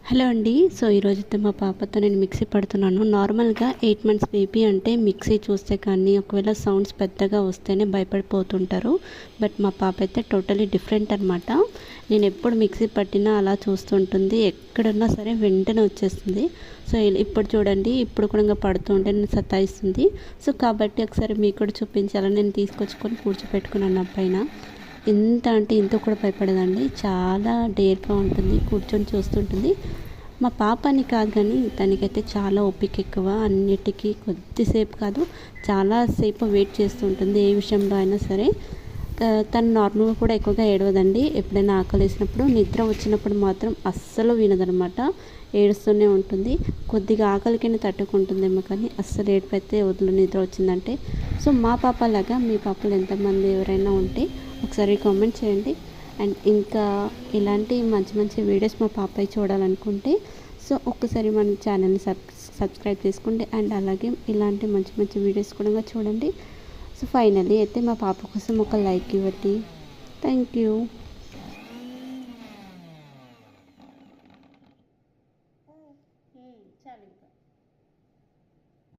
Hello అండి. So ఈరోజైతే మా పాపతో నేను మిక్సీ పడుతున్నాను. నార్మల్గా 8 మంత్స్ బేబీ అంటే మిక్సీ చూస్తే కానీ ఒకవేళ సౌండ్స్ పెద్దగా వస్తేనే భయపడిపోతుంటారు. బట్ మా పాప అయితే టోటలీ డిఫరెంట్ అనమాట. నేను ఎప్పుడు మిక్సీ పట్టినా అలా చూస్తుంటుంది. ఎక్కడున్నా సరే వెంటనే వచ్చేస్తుంది. సో ఇప్పుడు చూడండి, ఇప్పుడు కూడా ఇంకా పడుతూ ఉంటే నేను సతాయిస్తుంది. సో కాబట్టి ఒకసారి మీకు కూడా చూపించాలని నేను తీసుకొచ్చుకొని కూర్చోపెట్టుకున్నాను నా పైన. ఎంత అంటే ఇంత కూడా భయపడదండి. చాలా డేర్గా ఉంటుంది, కూర్చొని చూస్తుంటుంది. మా పాప అని కాదు కానీ తనకైతే చాలా ఓపిక ఎక్కువ. అన్నిటికీ కొద్దిసేపు కాదు, చాలాసేపు వెయిట్ చేస్తుంటుంది ఏ విషయంలో అయినా సరే. తను నార్మల్గా కూడా ఎక్కువగా ఏడవదండి. ఎప్పుడైనా ఆకలేసినప్పుడు, నిద్ర వచ్చినప్పుడు మాత్రం అస్సలు వినదనమాట. ఏడుస్తూనే ఉంటుంది. కొద్దిగా ఆకలికైనా తట్టుకుంటుందేమో కానీ అస్సలు ఏడుపైతే వదులు నిద్ర వచ్చిందంటే. సో మా పాప లాగా మీ పాపలు ఎంతమంది ఎవరైనా ఉంటే ఒకసారి కామెంట్ చేయండి. అండ్ ఇంకా ఇలాంటి మంచి మంచి వీడియోస్ మా పాప చూడాలనుకుంటే సో ఒక్కసారి మన ఛానల్ని సబ్స్క్రైబ్ చేసుకోండి. అండ్ అలాగే ఇలాంటి మంచి మంచి వీడియోస్ కూడా చూడండి. సో ఫైనల్లీ అయితే మా పాప కోసం ఒక లైక్ ఇవ్వండి. Thank you.